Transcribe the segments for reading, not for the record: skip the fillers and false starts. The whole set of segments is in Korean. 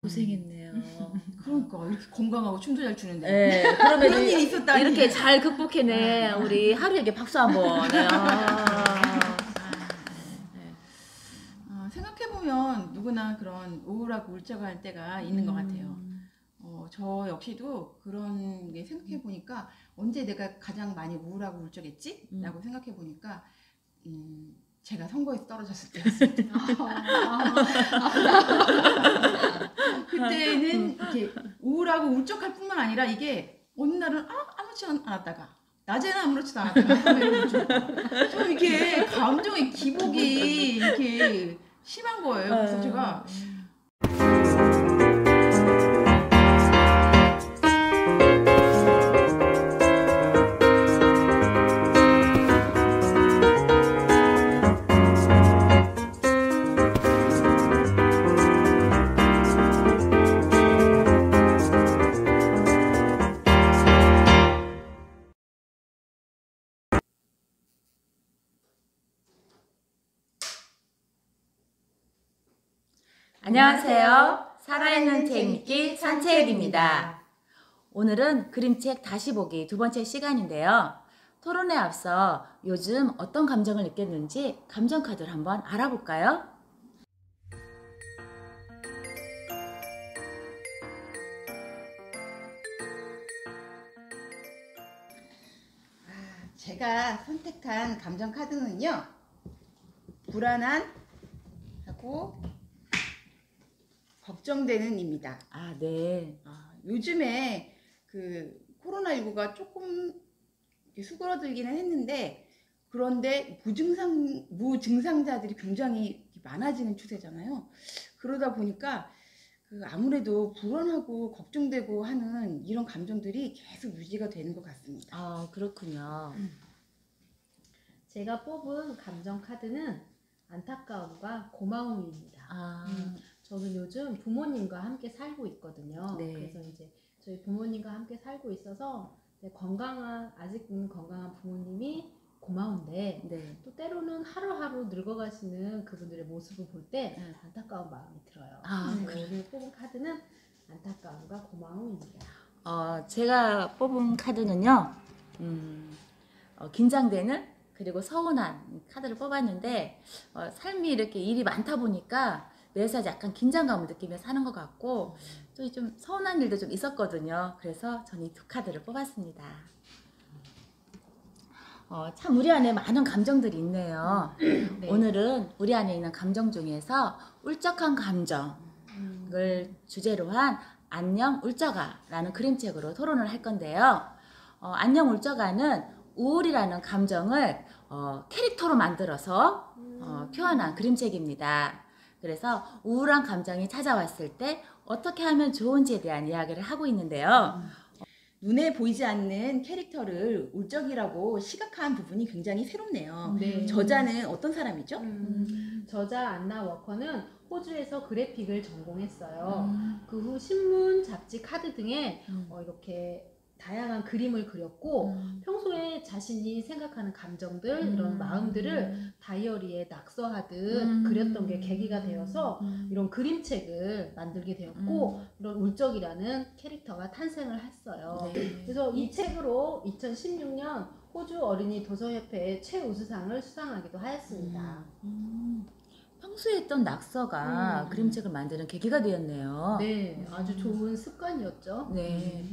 고생했네요. 그러니까 이렇게 건강하고 춤도 잘 추는데. 네, 그러면 그런 일이 있었다니. 이렇게 잘 극복해내. 우리 하루에게 박수 한번. 네. 생각해보면 누구나 그런 우울하고 울적할 때가 있는 것 같아요. 저 역시도 그런 게 생각해보니까 언제 내가 가장 많이 우울하고 울적했지? 라고 생각해보니까 제가 선거에서 떨어졌을 때였습니다. 그때는 이렇게 우울하고 울적할 뿐만 아니라 이게 어느 날은 아무렇지 않았다가 낮에는 아무렇지도 않았다가 좀 이렇게 감정의 기복이 이렇게 심한 거예요. 그래서 제가 안녕하세요. 살아있는 책읽기 산책입니다. 오늘은 그림책 다시 보기 두 번째 시간인데요. 토론에 앞서 요즘 어떤 감정을 느꼈는지 감정카드를 한번 알아볼까요? 제가 선택한 감정카드는요, 불안한 하고 걱정되는 입니다. 네. 요즘에 그 코로나19가 조금 수그러들기는 했는데, 그런데 무증상자들이 굉장히 많아지는 추세잖아요. 그러다 보니까 아무래도 불안하고 걱정되고 하는 이런 감정들이 계속 유지가 되는 것 같습니다. 그렇군요. 제가 뽑은 감정카드는 안타까움과 고마움입니다. 저는 요즘 부모님과 함께 살고 있거든요. 네. 그래서 이제 저희 부모님과 함께 살고 있어서 아직은 건강한 부모님이 고마운데, 네. 또 때로는 하루하루 늙어가시는 그분들의 모습을 볼 때 안타까운 마음이 들어요. 그래서 오늘 뽑은 카드는 안타까움과 고마움입니다. 제가 뽑은 카드는요, 긴장되는 그리고 서운한 카드를 뽑았는데, 삶이 이렇게 일이 많다 보니까 매사 약간 긴장감을 느끼며 사는 것 같고, 또 좀 서운한 일도 좀 있었거든요. 그래서 저는 이 두 카드를 뽑았습니다. 참 우리 안에 많은 감정들이 있네요. 네. 오늘은 우리 안에 있는 감정 중에서 울적한 감정을 주제로 한 안녕 울적아 라는 그림책으로 토론을 할 건데요. 안녕 울적아는 우울이라는 감정을 캐릭터로 만들어서 표현한 그림책입니다. 그래서 우울한 감정이 찾아왔을 때 어떻게 하면 좋은지에 대한 이야기를 하고 있는데요. 눈에 보이지 않는 캐릭터를 울적이라고 시각화한 부분이 굉장히 새롭네요. 네. 저자는 어떤 사람이죠? 저자 안나 워커는 호주에서 그래픽을 전공했어요. 그 후 신문, 잡지, 카드 등에 이렇게 다양한 그림을 그렸고, 평소에 자신이 생각하는 감정들, 이런 마음들을 다이어리에 낙서하듯 그렸던 게 계기가 되어서 이런 그림책을 만들게 되었고, 이런 울적이라는 캐릭터가 탄생을 했어요. 네. 그래서 이 책으로 2016년 호주 어린이 도서협회의 최우수상을 수상하기도 하였습니다. 평소에 했던 낙서가 그림책을 만드는 계기가 되었네요. 네, 아주 좋은 습관이었죠. 네.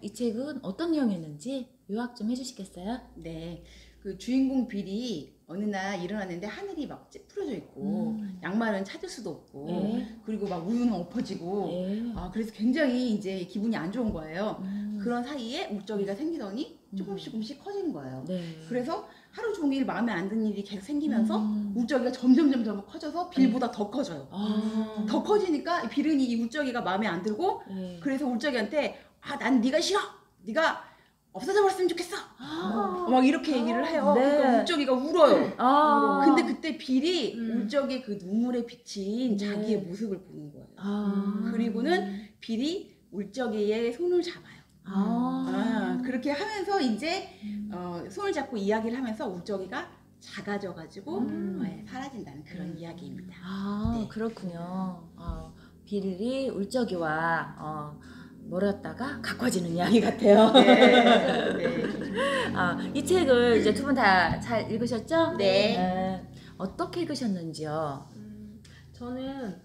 이 책은 어떤 내용이었는지 요약 좀 해주시겠어요? 네, 그 주인공 빌이 어느 날 일어났는데 하늘이 막 찌푸려져 있고 양말은 찾을 수도 없고 그리고 막 우유는 엎어지고 그래서 굉장히 이제 기분이 안 좋은 거예요. 그런 사이에 울적이가 생기더니 조금씩 커지는 거예요. 네. 그래서 하루 종일 마음에 안 드는 일이 계속 생기면서 울적이가 점점 커져서 빌보다 더 커져요. 더 커지니까 빌은 이 울적이가 마음에 안 들고 그래서 울적이한테 난 네가 싫어! 네가 없어져 버렸으면 좋겠어! 막 이렇게 얘기를 해요. 네. 그러니까 울적이가 울어요. 아. 근데 그때 빌이 울적의 그 눈물에 비친 자기의 모습을 보는 거예요. 그리고는 빌이 울적이의 손을 잡아요. 그렇게 하면서 이제 손을 잡고 이야기를 하면서 울적이가 작아져가지고 사라진다는 그런 이야기입니다. 그렇군요. 빌이 울적이와 멀었다가 가까워지는 이야기 같아요. 네. 네. 이 책을 이제 두 분 다 잘 읽으셨죠? 네. 어떻게 읽으셨는지요? 저는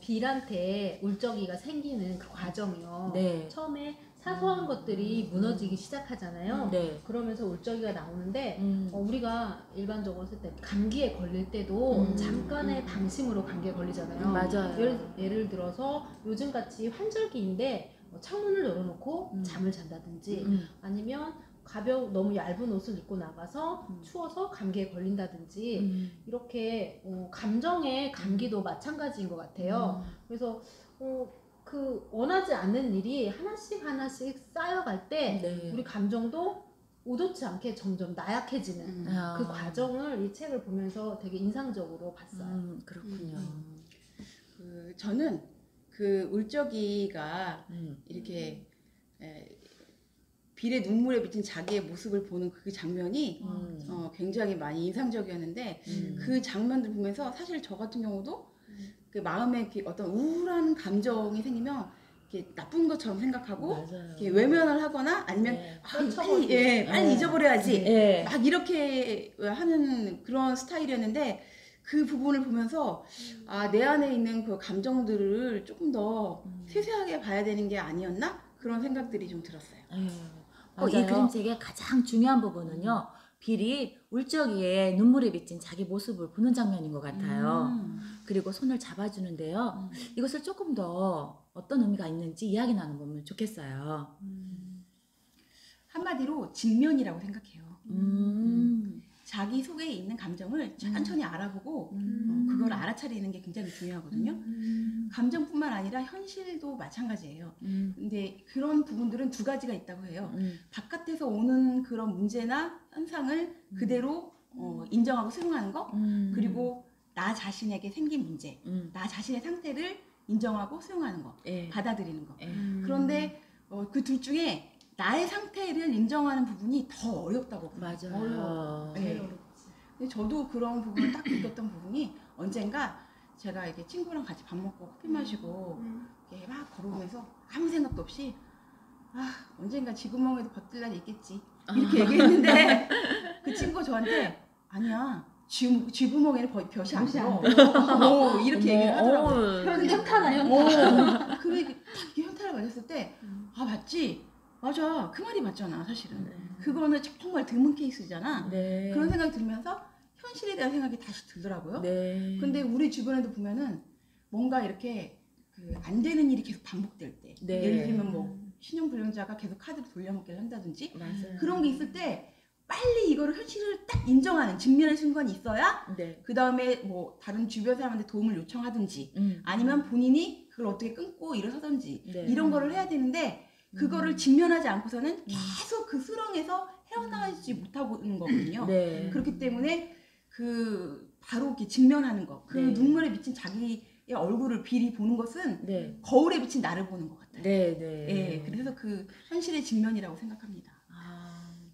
빌한테 울적이가 생기는 그 과정이요. 네. 처음에 사소한 것들이 무너지기 시작하잖아요. 네. 그러면서 울적이가 나오는데 우리가 일반적으로 쓸 때 감기에 걸릴 때도 잠깐의 방심으로 감기에 걸리잖아요. 맞아요. 예를 들어서 요즘같이 환절기인데 창문을 열어놓고 잠을 잔다든지 아니면 너무 얇은 옷을 입고 나가서 추워서 감기에 걸린다든지 이렇게 감정의 감기도 마찬가지인 것 같아요. 그래서 그 원하지 않는 일이 하나씩 쌓여갈 때 네. 우리 감정도 의도치 않게 점점 나약해지는 그 과정을 이 책을 보면서 되게 인상적으로 봤어요. 그렇군요. 저는 그 울적이가 이렇게 빌의 눈물에 비친 자기의 모습을 보는 그 장면이 굉장히 많이 인상적이었는데 그 장면들 보면서 사실 저 같은 경우도 그 마음에 어떤 우울한 감정이 생기면 이렇게 나쁜 것처럼 생각하고 이렇게 외면을 하거나 아니면 네. 빨리 잊어버려야지 네. 막 이렇게 하는 그런 스타일이었는데 그 부분을 보면서 내 안에 있는 그 감정들을 조금 더 세세하게 봐야 되는 게 아니었나 그런 생각들이 좀 들었어요. 이 그림책의 가장 중요한 부분은요. 빌이 울적이에 눈물이 비친 자기 모습을 보는 장면인 것 같아요. 그리고 손을 잡아주는데요. 이것을 조금 더 어떤 의미가 있는지 이야기 나눠보면 좋겠어요. 한마디로 직면이라고 생각해요. 자기 속에 있는 감정을 천천히 알아보고 그걸 알아차리는 게 굉장히 중요하거든요. 감정뿐만 아니라 현실도 마찬가지예요. 근데 그런 부분들은 두 가지가 있다고 해요. 바깥에서 오는 그런 문제나 현상을 그대로 인정하고 수용하는 거, 그리고 나 자신에게 생긴 문제, 나 자신의 상태를 인정하고 수용하는 거, 받아들이는 거. 그런데 그 둘 중에 나의 상태를 인정하는 부분이 더 어렵다고 봐요. 맞아요. 네. 근데 저도 그런 부분을 딱 느꼈던 부분이 언젠가 제가 이렇게 친구랑 같이 밥 먹고 커피 마시고 이렇게 막 걸어오면서 아무 생각도 없이 언젠가 쥐구멍에도 벗들 날이 있겠지 이렇게 얘기했는데 그 친구가 저한테 아니야 쥐구멍에는 볕이 안 들어 이렇게 얘기를 하더라고요. 근데 현타나 그래 딱 현타를 맞았을 때 맞지? 맞아. 그 말이 맞잖아, 사실은. 그거는 정말 드문 케이스잖아. 네. 그런 생각이 들면서 현실에 대한 생각이 다시 들더라고요. 네. 근데 우리 주변에도 보면은 뭔가 이렇게 안 되는 일이 계속 반복될 때. 네. 예를 들면 뭐 신용불량자가 계속 카드를 돌려먹기를 한다든지 맞아요. 그런 게 있을 때 빨리 이거를 현실을 딱 인정하는 직면의 순간이 있어야 네. 그 다음에 뭐 다른 주변 사람한테 도움을 요청하든지 아니면 본인이 그걸 어떻게 끊고 일어서든지 이런 거를 해야 되는데 그거를 직면하지 않고서는 계속 그 수렁에서 헤어나가지 못하고 있는 거거든요. 네. 그렇기 때문에 바로 이렇게 직면하는 거, 그 눈물에 비친 자기의 얼굴을 빌이 보는 것은 거울에 비친 나를 보는 것 같아요. 그래서 그 현실의 직면이라고 생각합니다.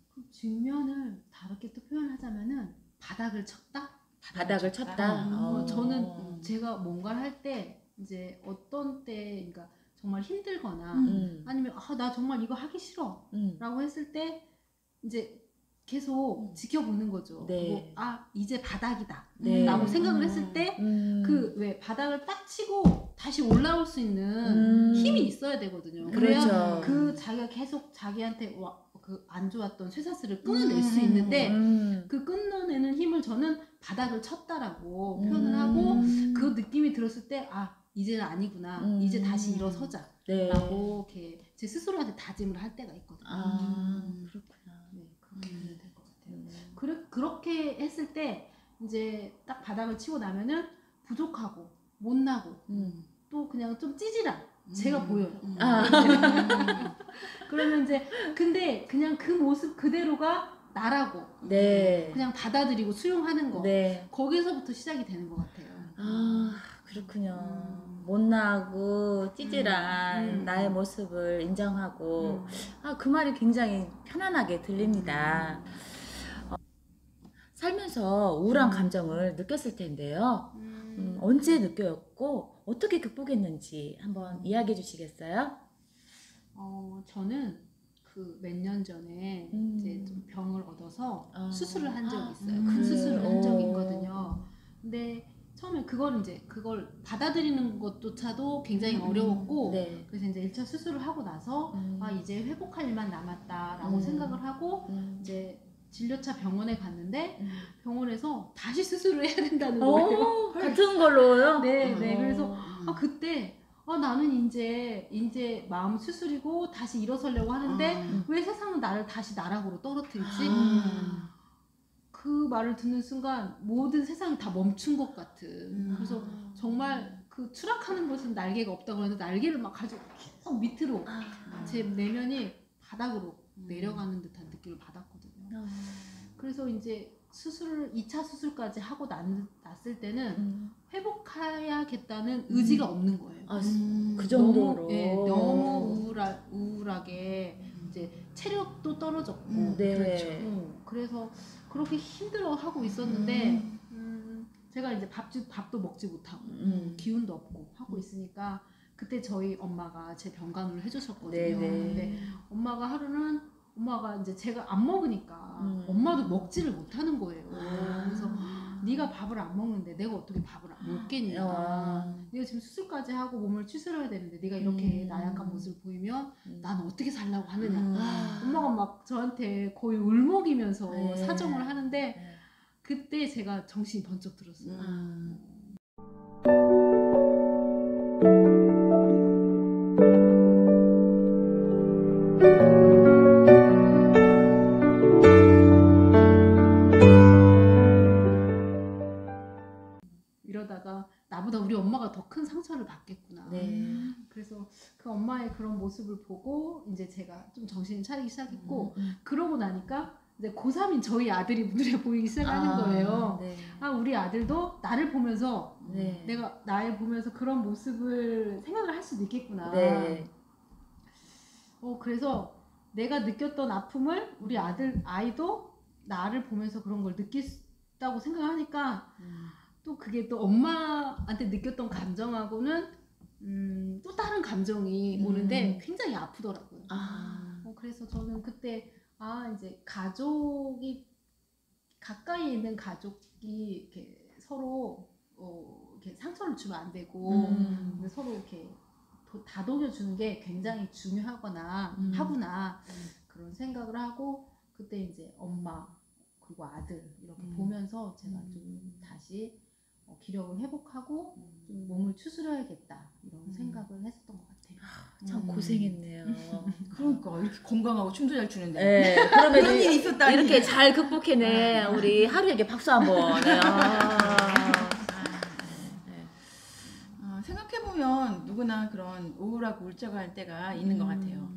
그 직면을 다르게 또 표현하자면은 바닥을 쳤다? 바닥을 쳤다. 저는 제가 뭔가를 할 때 이제 어떤 때, 그러니까 정말 힘들거나 아니면 나 정말 이거 하기 싫어 라고 했을 때 이제 계속 지켜보는 거죠. 이제 바닥이다 라고 생각을 했을 때 그 왜 바닥을 딱 치고 다시 올라올 수 있는 힘이 있어야 되거든요. 그래야 그 자기가 계속 자기한테 그 안 좋았던 쇠사슬을 끊어낼 수 있는데 그 끊어내는 힘을 저는 바닥을 쳤다라고 표현을 하고 그 느낌이 들었을 때 이제는 아니구나. 이제 다시 일어서자. 라고 이렇게 제 스스로한테 다짐을 할 때가 있거든요. 그렇구나. 그렇게 되면 될 것 같아요. 그렇게 했을 때 이제 딱 바닥을 치고 나면은 부족하고 못나고 또 그냥 좀 찌질한 제가 보여요. 그러면 이제 근데 그냥 그 모습 그대로가 나라고 그냥 받아들이고 수용하는 거 거기서부터 시작이 되는 것 같아요. 그렇군요. 못나고 찌질한 나의 모습을 인정하고 그 말이 굉장히 편안하게 들립니다. 살면서 우울한 감정을 느꼈을 텐데요. 언제 느꼈고 어떻게 극복했는지 한번 이야기해 주시겠어요? 저는 그 몇 년 전에 이제 좀 병을 얻어서 수술을 한 적이 있어요. 큰 그래요? 수술을 한 적이 있거든요. 근데 처음에 그걸 받아들이는 것조차도 굉장히 어려웠고, 네. 그래서 이제 1차 수술을 하고 나서 이제 회복할 일만 남았다라고 생각을 하고 이제 진료차 병원에 갔는데 병원에서 다시 수술을 해야 된다는 거예요. 같은 걸로요? 네. 그래서 그때 나는 이제 마음 수술이고 다시 일어서려고 하는데 왜 세상은 나를 다시 나락으로 떨어뜨리지? 그 말을 듣는 순간 모든 세상이 다 멈춘 것 같은. 그래서 정말 그 추락하는 것은 날개가 없다고 하는데 날개를 막 가지고 계속 밑으로 제 내면이 바닥으로 내려가는 듯한 느낌을 받았거든요. 그래서 이제 2차 수술까지 하고 났을 때는 회복해야겠다는 의지가 없는 거예요. 그 정도로. 너무 우울하게 이제 체력도 떨어졌고 네. 그렇죠. 그래서 그렇게 힘들어하고 있었는데 제가 이제 밥도 먹지 못하고 기운도 없고 하고 있으니까 그때 저희 엄마가 제 병간호를 해주셨거든요. 근데 엄마가 이제 제가 안 먹으니까 엄마도 먹지를 못하는 거예요. 그래서 네가 밥을 안 먹는데 내가 어떻게 밥을 안 먹겠냐. 네가 지금 수술까지 하고 몸을 추스려야 되는데 네가 이렇게 나약한 모습을 보이면 나는 어떻게 살라고 하느냐. 엄마가 막 저한테 거의 울먹이면서 사정을 하는데 그때 제가 정신이 번쩍 들었어요. 이러다가 나보다 우리 엄마가 더 큰 상처를 받겠구나. 그래서 그 엄마의 그런 모습을 보고 이제 제가 좀 정신을 차리기 시작했고 그러고 나니까 이제 고3인 저희 아들이 눈에 보이기 시작하는 거예요. 우리 아들도 나를 보면서 내가 나를 보면서 그런 모습을 생각을 할 수도 있겠구나. 그래서 내가 느꼈던 아픔을 우리 아이도 나를 보면서 그런 걸 느꼈다고 생각하니까 또 그게 또 엄마한테 느꼈던 감정하고는 또 다른 감정이 오는데 굉장히 아프더라고요. 그래서 저는 그때 이제 가족이 가까이 있는 가족이 이렇게 서로 이렇게 상처를 주면 안 되고 서로 이렇게 다독여주는 게 굉장히 중요하구나 그런 생각을 하고 그때 이제 엄마 그리고 아들 이렇게 보면서 제가 좀 다시 기력을 회복하고 좀 몸을 추스려야겠다 이런 생각을 했었던 것 같아요. 참 고생했네요. 그러니까 이렇게 건강하고 춤도 잘 추는데. 네, 그러면 그런 일이 있었다니. 이렇게 잘 극복해내 우리 하루에게 박수 한번. 생각해보면 누구나 그런 우울하고 울적할 때가 있는 것 같아요.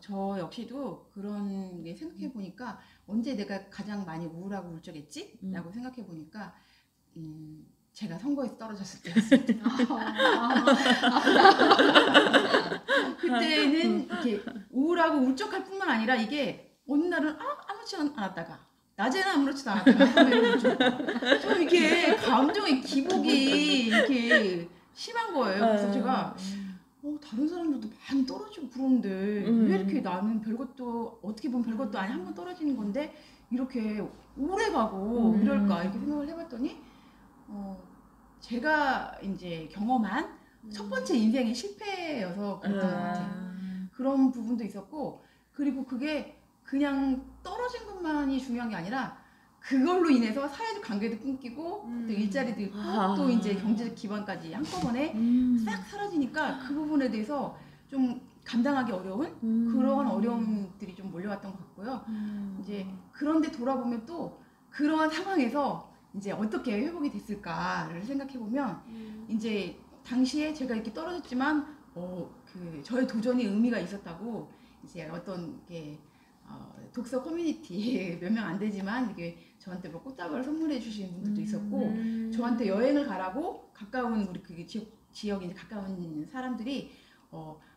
저 역시도 그런 게 생각해보니까 언제 내가 가장 많이 우울하고 울적했지? 라고 생각해보니까 제가 선거에서 떨어졌을 때였어요. 그때는 이렇게 우울하고 울적할 뿐만 아니라 이게 어느 날은 아무렇지 않았다가 낮에는 아무렇지도 않았다가 좀 이렇게 감정의 기복이 이렇게 심한 거예요. 그래서 제가 다른 사람들도 많이 떨어지고 그러는데 왜 이렇게 나는 별것도 어떻게 보면 별것도 아니 한 번 떨어지는 건데 이렇게 오래 가고 이럴까 이렇게 생각을 해봤더니 제가 이제 경험한 첫 번째 인생의 실패여서 그랬던 것 같아요. 그런 부분도 있었고 그리고 그게 그냥 떨어진 것만이 중요한 게 아니라 그걸로 인해서 사회적 관계도 끊기고 또 일자리도 잃고 또 이제 경제적 기반까지 한꺼번에 싹 사라지니까 그 부분에 대해서 좀 감당하기 어려운 그러한 어려움들이 좀 몰려왔던 것 같고요. 이제 그런데 돌아보면 또 그러한 상황에서 이제 어떻게 회복이 됐을까를 생각해 보면 이제 당시에 제가 이렇게 떨어졌지만 그 저의 도전이 의미가 있었다고 이제 어떤 게 독서 커뮤니티 몇 명 안 되지만 이게 저한테 뭐 꽃다발을 선물해 주시는 분들도 있었고 저한테 여행을 가라고 가까운 우리 그 지역에 이제 가까운 사람들이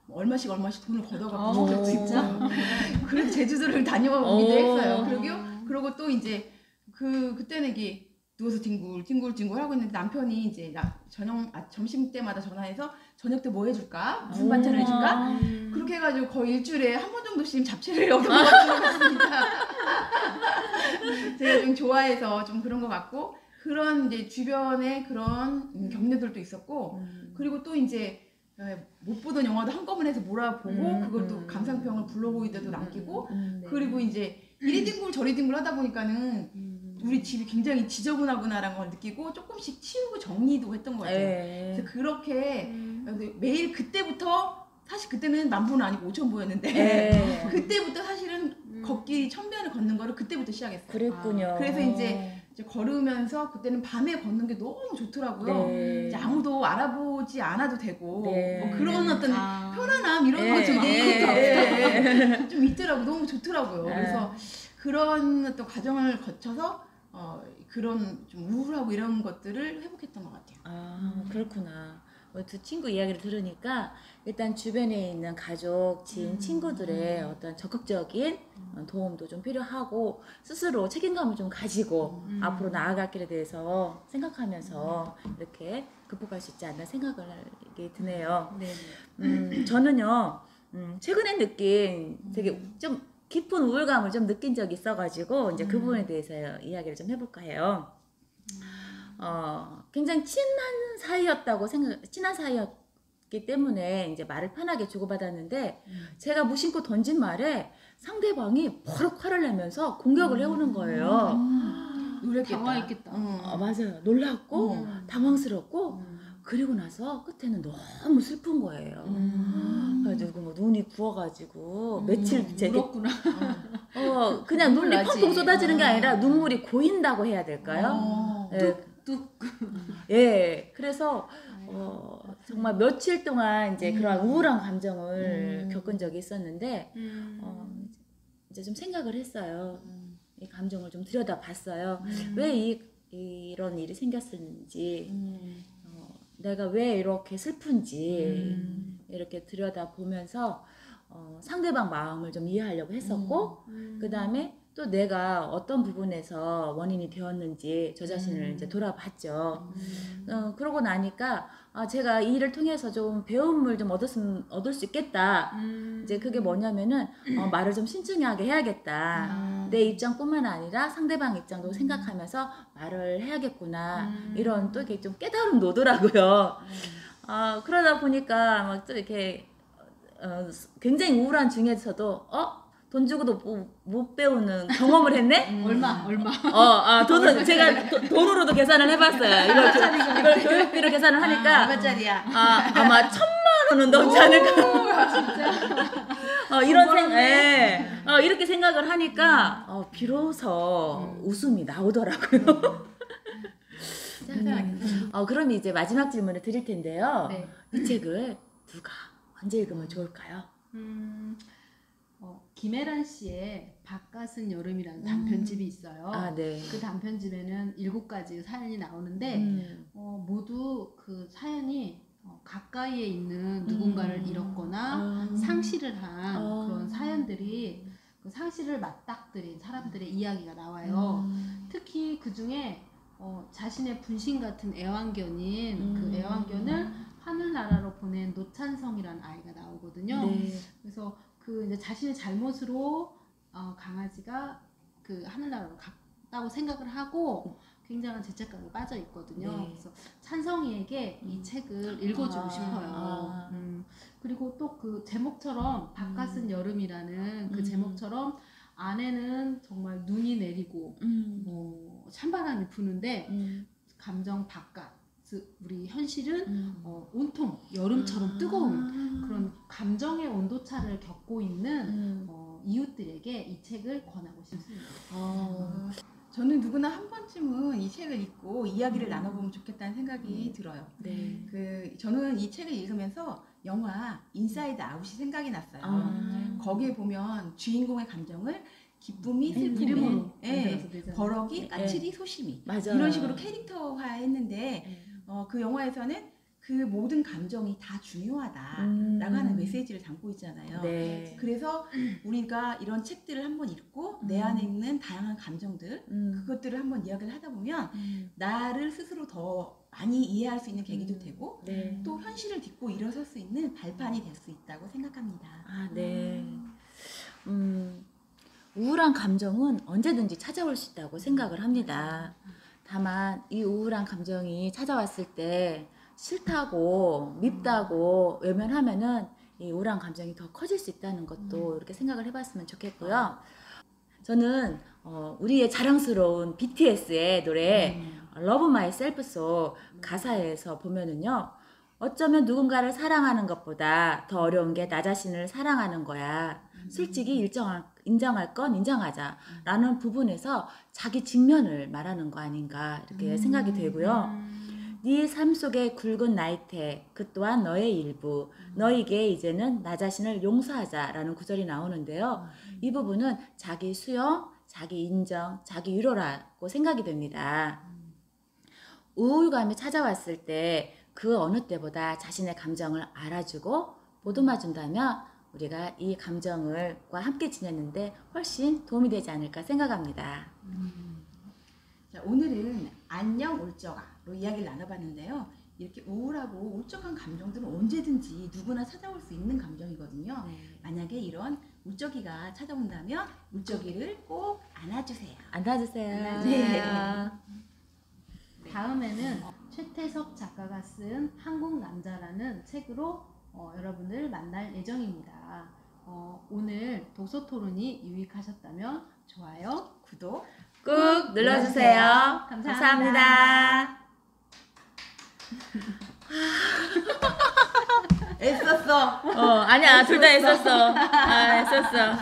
얼마씩 돈을 걷어갖고 준 적도 있고 그래서 제주도를 다녀오기도 했어요. 그리고 또 이제 그때는 이게 누워서 뒹굴뒹굴 하고 있는데 남편이 이제 점심 때마다 전화해서 저녁 때 뭐 해줄까? 무슨 반찬을 해줄까? 그렇게 해가지고 거의 일주일에 한 번 정도씩 잡채를 얻어먹는 것 같습니다. 제가 좀 좋아해서 좀 그런 것 같고 그런 이제 주변에 그런 격려들도 있었고 그리고 또 이제 못 보던 영화도 한꺼번에 해서 몰아보고 그것도 감상평을 블로그에도 남기고 그리고 이제 이리 뒹굴 저리 뒹굴 하다 보니까는 우리 집이 굉장히 지저분하구나라는 걸 느끼고 조금씩 치우고 정리도 했던 것 같아요. 그래서 그렇게 매일 그때부터 사실 그때는 10,000보는 아니고 5,000보였는데 그때부터 사실은 걷기 1000변을 걷는 거를 그때부터 시작했어요. 그랬군요. 그래서 이제 걸으면서 그때는 밤에 걷는 게 너무 좋더라고요. 네. 이제 아무도 알아보지 않아도 되고 네. 뭐 그런 어떤 편안함 이런 네. 거 좀 네. 좀 있더라고. 너무 좋더라고요. 네. 그래서 그런 어떤 과정을 거쳐서 그런 좀 우울하고 이런 것들을 회복했던 것 같아요. 아, 그렇구나. 두 친구 이야기를 들으니까 일단 주변에 있는 가족, 지인, 친구들의 어떤 적극적인 도움도 좀 필요하고 스스로 책임감을 좀 가지고 앞으로 나아갈 길에 대해서 생각하면서 이렇게 극복할 수 있지 않나 생각을 하게 드네요. 저는요, 최근에 느낀 되게 좀 깊은 우울감을 좀 느낀 적이 있어가지고 이제 그 부분에 대해서 이야기를 좀 해볼까 해요. 굉장히 친한 사이였기 때문에 이제 말을 편하게 주고받았는데 제가 무심코 던진 말에 상대방이 버럭 화를 내면서 공격을 해오는 거예요. 놀랬겠다. 당황했겠다. 맞아요. 놀랐고 당황스럽고 그리고 나서 끝에는 너무 슬픈 거예요. 그래가지고 뭐 눈이 부어가지고 며칠 울었구나. 그냥 눈이 나지. 펑펑 쏟아지는 게 아니라 눈물이 고인다고 해야 될까요? 뚝. 예, 그래서 정말 며칠 동안 이제 그런 우울한 감정을 겪은 적이 있었는데 이제 좀 생각을 했어요. 이 감정을 좀 들여다봤어요. 왜 이런 일이 생겼는지, 내가 왜 이렇게 슬픈지 이렇게 들여다보면서 상대방 마음을 좀 이해하려고 했었고, 그 다음에 또 내가 어떤 부분에서 원인이 되었는지 저 자신을 이제 돌아봤죠. 그러고 나니까 제가 이 일을 통해서 좀 배움을 좀 얻을 수 있겠다. 이제 그게 뭐냐면은 말을 좀 신중하게 해야겠다. 내 입장뿐만 아니라 상대방 입장도 생각하면서 말을 해야겠구나. 이런 또 이렇게 좀 깨달음도 오더라고요. 그러다 보니까 막 또 이렇게 굉장히 우울한 중에서도 돈 주고도 못 배우는 경험을 했네? 얼마? 돈은 제가 돈으로도 계산을 해봤어요. 이걸 교육비로 계산을 하니까 얼마짜리야? 아마 1,000만 원은 넘지 않을까. 진짜. 이렇게 생각을 하니까 비로소 웃음이 나오더라고요. 그럼 이제 마지막 질문을 드릴 텐데요. 네. 이 책을 누가 언제 읽으면 좋을까요? 김혜란 씨의 바깥은 여름이라는 단편집이 있어요. 네. 그 단편집에는 7가지 사연이 나오는데 모두 그 사연이 가까이에 있는 누군가를 잃었거나 상실을 한 그런 사연들이 그 상실을 맞닥뜨린 사람들의 이야기가 나와요. 특히 그 중에 자신의 분신 같은 애완견인 그 애완견을 하늘나라로 보낸 노찬성이라는 아이가 나오거든요. 네. 그래서 그 이제 자신의 잘못으로 강아지가 그 하늘나라로 갔다고 생각을 하고 굉장한 죄책감에 빠져 있거든요. 네. 그래서 찬성이에게 이 책을 읽어주고 싶어요. 그리고 또 그 제목처럼 바깥은 여름이라는 그 제목처럼 안에는 정말 눈이 내리고 뭐 찬바람이 부는데 감정 바깥 우리 현실은 온통 여름처럼 뜨거운 그런 감정의 온도차를 겪고 있는 이웃들에게 이 책을 권하고 싶습니다. 저는 누구나 한 번쯤은 이 책을 읽고 이야기를 나눠보면 좋겠다는 생각이 들어요. 네. 저는 이 책을 읽으면서 영화 인사이드 아웃이 생각이 났어요. 거기에 보면 주인공의 감정을 기쁨이, 슬픔이, 이름으로 만들어서 되잖아요. 버럭이, 까칠이, 소심이 맞아요. 이런 식으로 캐릭터화했는데 그 영화에서는 그 모든 감정이 다 중요하다라고 하는 메시지를 담고 있잖아요. 네. 그래서 우리가 이런 책들을 한번 읽고 내 안에 있는 다양한 감정들 그것들을 한번 이야기를 하다 보면 나를 스스로 더 많이 이해할 수 있는 계기도 되고 네. 또 현실을 딛고 일어설 수 있는 발판이 될 수 있다고 생각합니다. 아, 네. 우울한 감정은 언제든지 찾아올 수 있다고 생각을 합니다. 다만 이 우울한 감정이 찾아왔을 때 싫다고 밉다고 외면하면은 이 우울한 감정이 더 커질 수 있다는 것도 이렇게 생각을 해봤으면 좋겠고요. 저는 우리의 자랑스러운 BTS의 노래 Love Myself So 가사에서 보면은요. 어쩌면 누군가를 사랑하는 것보다 더 어려운 게 나 자신을 사랑하는 거야. 솔직히 인정할 건 인정하자. 라는 부분에서 자기 직면을 말하는 거 아닌가 이렇게 생각이 되고요. 네 삶 속의 굵은 나이테 그 또한 너의 일부 너에게 이제는 나 자신을 용서하자라는 구절이 나오는데요. 이 부분은 자기 수용, 자기 인정, 자기 위로라고 생각이 됩니다. 우울감이 찾아왔을 때 그 어느 때보다 자신의 감정을 알아주고 보듬어준다면 우리가 이 감정과 함께 지냈는데 훨씬 도움이 되지 않을까 생각합니다. 자, 오늘은 안녕 울적아로 이야기를 나눠봤는데요. 이렇게 우울하고 울적한 감정들은 언제든지 누구나 찾아올 수 있는 감정이거든요. 만약에 이런 울적이가 찾아온다면 울적이를 꼭 안아주세요. 안아주세요. 네. 다음에는 최태석 작가가 쓴 한국 남자라는 책으로 여러분을 만날 예정입니다. 오늘 독서 토론이 유익하셨다면 좋아요, 구독 꾹 눌러주세요. 감사합니다. 애썼어. 아니야, 둘 다 애썼어. 애썼어.